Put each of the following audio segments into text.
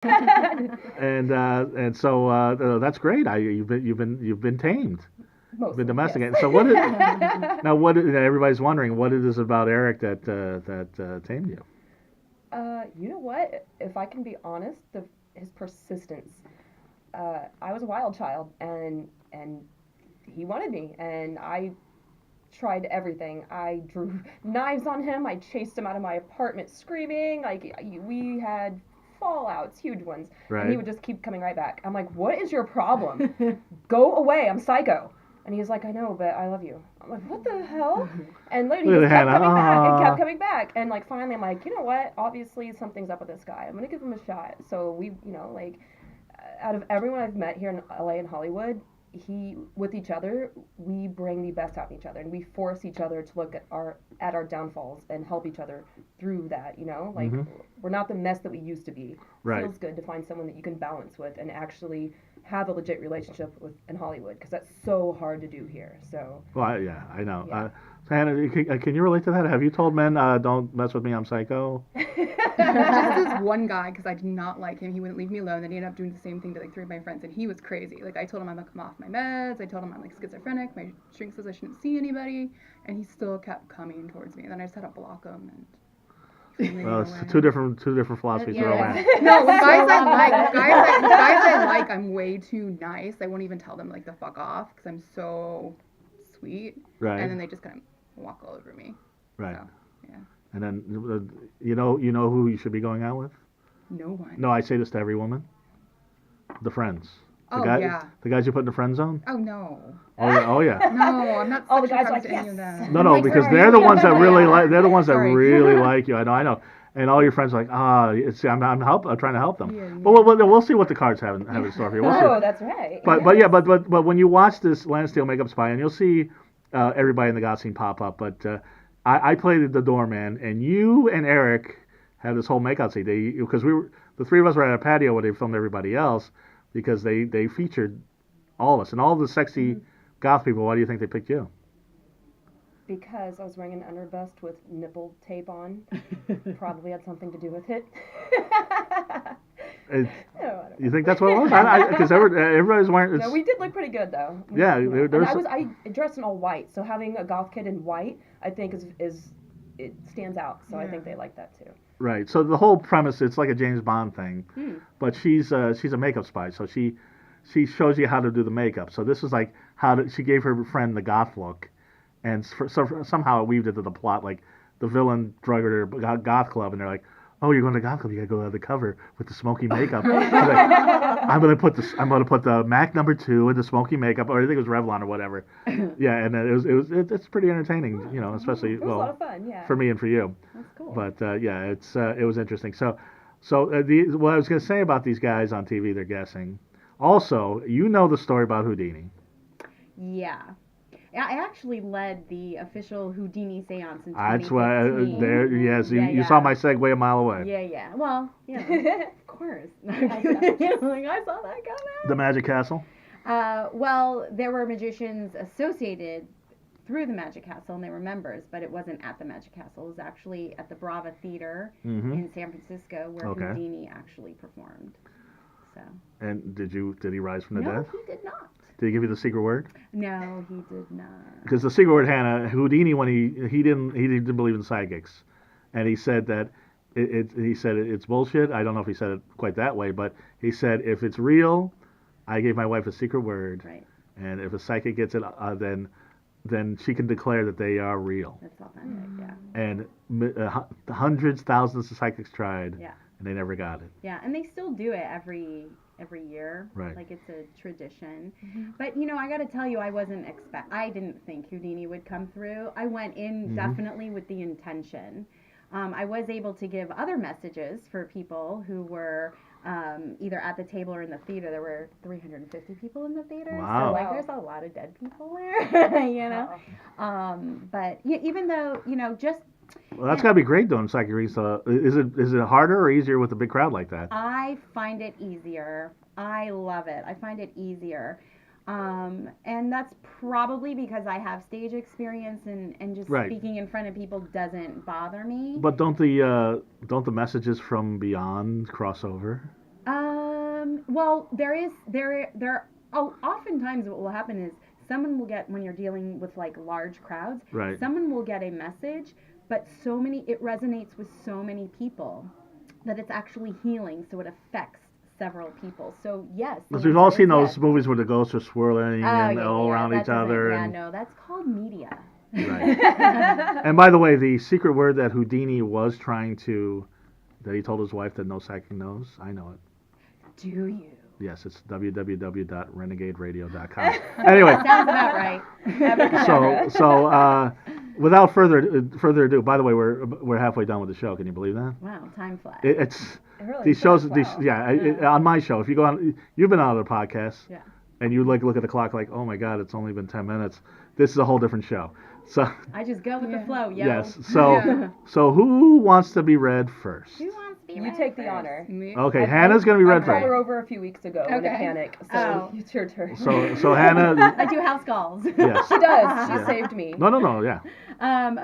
And so that's great. You've been tamed, been Mostly, yes. domesticated. So what is now? Everybody's wondering what it is about Eric that tamed you? You know what? If I can be honest, his persistence. I was a wild child, and he wanted me, and I tried everything. I drew knives on him. I chased him out of my apartment screaming. Like we had fallouts, huge ones, and he Right. would just keep coming right back. I'm like, "What is your problem? Go away. I'm psycho." And he's like, "I know, but I love you." I'm like, "What the hell?" And literally, Look he at just kept Hannah. coming back and kept Ah. coming back. And like finally, I'm like, you know what? Obviously, something's up with this guy. I'm gonna give him a shot. So we, like out of everyone I've met here in LA and Hollywood, he with each other, we bring the best out in each other, and we force each other to look at our downfalls and help each other through that. Like Mm-hmm. we're not the mess that we used to be. Right. Feels good to find someone that you can balance with and actually have a legit relationship with in Hollywood because that's so hard to do here. So Well, yeah, I know. yeah. So Hannah, can you relate to that? Have you told men, "Don't mess with me, I'm psycho"? Just this one guy, because I did not like him. He wouldn't leave me alone. Then he ended up doing the same thing to like three of my friends, and he was crazy. Like I told him I'm gonna come off my meds. I told him I'm like schizophrenic. My shrink says I shouldn't see anybody, and he still kept coming towards me. And then I just had to block him and finally Well, went it's away. two different philosophies of Yeah. romance. No, with guys So I like, unlike- guys I like, I'm way too nice. I won't even tell them like to fuck off because I'm so sweet, Right. and then they just kind of walk all over me. Right. So, yeah, And then you know who you should be going out with? no one. No, I say this to every woman. The friends. Oh, yeah. The guys you put in the friend zone. Oh no. Oh yeah. Oh yeah. No, I'm not All the sexually guys are like, attracted to any yes. of them. No, I'm no, like, because sorry. they're the ones that really Yeah. like. They're the ones that Sorry. really like you. I know. And all your friends are like, I'm trying to help them. Yeah, But we'll see what the cards have in store for you. We'll see. Oh, that's right. But yeah, but when you watch this Lansdale Makeup Spy, and you'll see everybody in the goth scene pop up. But I played the doorman, and you and Eric had this whole makeout scene. Because the three of us were at a patio where they filmed everybody else because they featured all of us and all the sexy goth people. Why do you think they picked you? Because I was wearing an undervest with nipple tape on. Probably had something to do with it. It, No, I don't know. you think that's what it was? Because everybody's wearing. No, we did look pretty good though. Yeah, And there's. I dressed in all white, so having a goth kid in white, I think is it stands out. So I think they like that too. Right. So the whole premise, it's like a James Bond thing, Hmm. but she's a makeup spy. So she shows you how to do the makeup. So this is like she gave her friend the goth look, and somehow it weaved into the plot. Like the villain drug her to a goth club, and they're like, "Oh, you're going to goth club? You gotta go to the cover with the smoky makeup." She's like, I'm gonna put the Mac #2 in the smoky makeup, or I think it was Revlon or whatever. Yeah, and it's pretty entertaining, especially It was a lot of fun. Yeah. for me and for you. That's cool. But yeah, it was interesting. So what I was going to say about these guys on TV, they're guessing. Also, you know the story about Houdini. Yeah. I actually led the official Houdini seance in That's why 2015. there. Yes, Yeah, you yeah. saw my segue a mile away. Yeah, yeah. Well, of course. Like, I saw that The coming. Magic Castle. Well, there were magicians associated through the Magic Castle, and they were members, but it wasn't at the Magic Castle. It was actually at the Brava Theater Mm-hmm. in San Francisco, where Okay. Houdini actually performed. So. And did he rise from the No, dead? he did not. Did he give you the secret word? No, he did not. Because the secret word, Hannah, Houdini, when he didn't believe in psychics, and he said that he said it's bullshit. I don't know if he said it quite that way, but he said if it's real, I gave my wife a secret word, Right. and if a psychic gets it, then she can declare that they are real. That's authentic, yeah. And hundreds, thousands of psychics tried, Yeah. and they never got it. Yeah, and they still do it every year. Right. Like it's a tradition. But I got to tell you, I didn't think Houdini would come through. I went in definitely with the intention. I was able to give other messages for people who were either at the table or in the theater. There were 350 people in the theater. Wow. So like, there's a lot of dead people there, But even though, just Well, that's got to be great though in psychic readings. Is it harder or easier with a big crowd like that? I find it easier. I love it. I find it easier. And that's probably because I have stage experience and just Right. speaking in front of people doesn't bother me. But don't the messages from beyond cross over? Well, oftentimes what will happen is someone will get, when you're dealing with like large crowds, Right. someone will get a message, but it resonates with so many people that it's actually healing, so it affects several people. So yes, the Because we've all answer seen is those yes. movies where the ghosts are swirling Oh, and yeah, all yeah, around that each doesn't- other. Yeah, And, no, that's called media. right. And by the way, the secret word that Houdini was trying to, that he told his wife that no psychic knows, I know it. Do you? Yes, it's www.renegaderadio.com. Anyway, Sounds about right. without further ado, by the way, we're halfway done with the show. Can you believe that? Wow, time flies. It's It really these shows. does, wow. On my show, if you go on, you've been on other podcasts, Yeah. and you look at the clock like, oh my God, it's only been 10 minutes. This is a whole different show. So I just go with the flow, yo. yes. So who wants to be read first? Who wants to be You read take the first? honor. Me? Okay, Hannah's gonna be I read called her first. over a few weeks ago in a Okay. panic, so Oh. it's your turn. So Hannah. I do house calls. Yes. She does. She Yeah. saved me. No, yeah.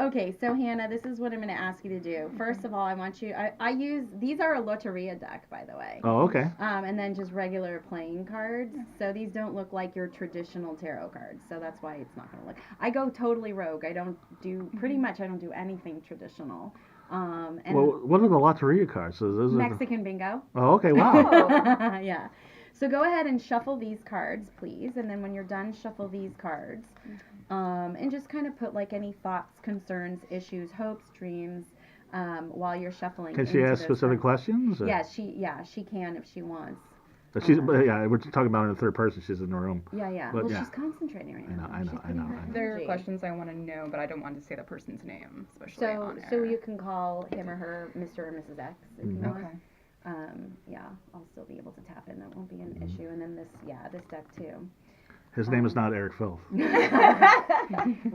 Okay, so Hannah, this is what I'm going to ask you to do. First of all, I want you. I use these are a Loteria deck, by the way. Oh, okay. And then just regular playing cards. So these don't look like your traditional tarot cards. So that's why it's not going to look. I go totally rogue. I don't do anything traditional. And Well, what are the Loteria cards? So those are Mexican bingo. oh, okay. Wow. Yeah. So go ahead and shuffle these cards, please. And then when you're done, shuffle these cards. And just kind of put like any thoughts, concerns, issues, hopes, dreams, while you're shuffling. Can she into ask those specific cards. questions? Or- Yeah, she can if she wants. She's yeah. We're talking about her in the third person. She's in the room. Yeah. But well, yeah. she's concentrating right now. I know, She's I putting know, her I know. There are energy. questions I want to know, but I don't want to say the person's name, especially on air. So you can call him or her Mr. or Mrs. X if you want. Okay. Yeah, I'll still be able to tap in. That won't be an issue. And then this deck too. His name is not Eric Filth. We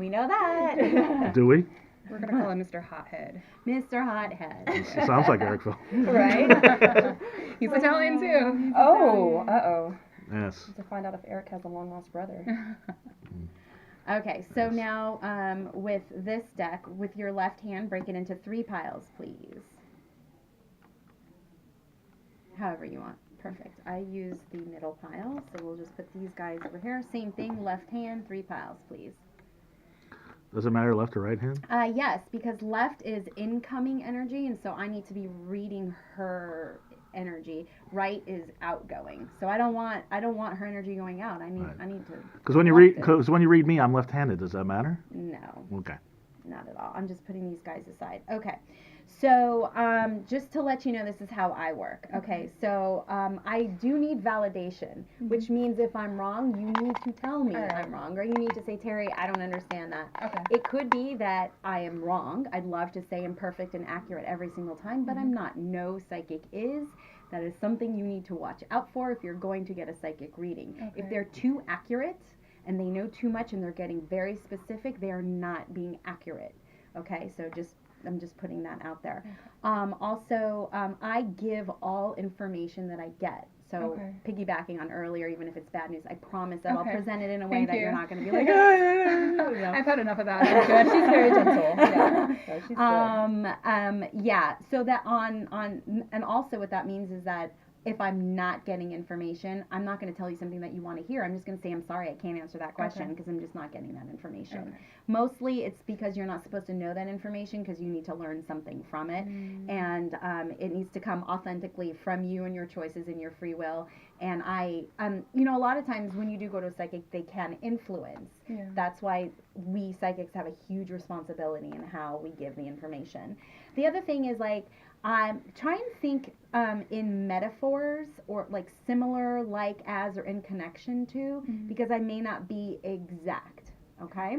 know that. Do we? We're going to call him Mr. Hothead. Mr. Hothead. It sounds like Eric Filth. Right? He's Italian too. Oh, uh-oh. Yes. To find out if Eric has a long-lost brother. Okay, so Yes. now with this deck, with your left hand, break it into 3 piles, please. However you want. Perfect. I use the middle pile, so we'll just put these guys over here. Same thing, left hand, 3 piles, please. Does it matter left or right hand? Yes, because left is incoming energy, and so I need to be reading her energy. Right is outgoing. So I don't want her energy going out. I need to. Because when you read me, I'm left-handed. Does that matter? No. Okay. Not at all. I'm just putting these guys aside. Okay. So just to let you know, this is how I work. Okay. So I do need validation, which means if I'm wrong, you need to tell me I'm wrong, or you need to say, Terrie, I don't understand that. Okay. It could be that I am wrong. I'd love to say I'm perfect and accurate every single time, but I'm not. No psychic is. That is something you need to watch out for if you're going to get a psychic reading. Okay. If they're too accurate and they know too much and they're getting very specific, they are not being accurate. Okay, so I'm just putting that out there. Also, I give all information that I get. So piggybacking on earlier, even if it's bad news, I promise that I'll present it in a way that you're not going to be like, I've had enough of that. I'm good. She's very gentle. Yeah. So she's good. Yeah. So that and also what that means is that if I'm not getting information, I'm not going to tell you something that you want to hear. I'm just going to say, I'm sorry, I can't answer that question because I'm just not getting that information. Okay. Mostly it's because you're not supposed to know that information because you need to learn something from it. And it needs to come authentically from you and your choices and your free will. And a lot of times when you do go to a psychic, they can influence. Yeah. That's why we psychics have a huge responsibility in how we give the information. The other thing is try and think in metaphors or like similar, like, as, or in connection to, because I may not be exact, okay?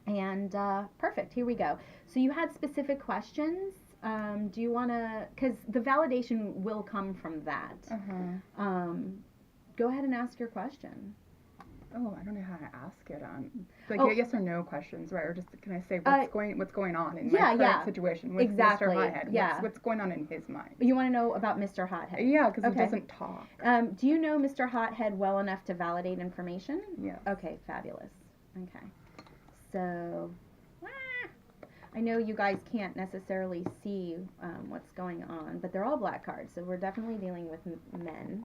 And perfect, here we go. So you had specific questions. Do you want to, because the validation will come from that. Go ahead and ask your question. Oh, I don't know how to ask it. Yes or no questions, right? Or just can I say what's going on in my current situation with exactly. Mr. Hothead? Yeah. What's going on in his mind? You want to know about Mr. Hothead? Yeah, because he doesn't talk. Do you know Mr. Hothead well enough to validate information? Yes. Okay, fabulous. Okay. So, I know you guys can't necessarily see what's going on, but they're all black cards, so we're definitely dealing with men.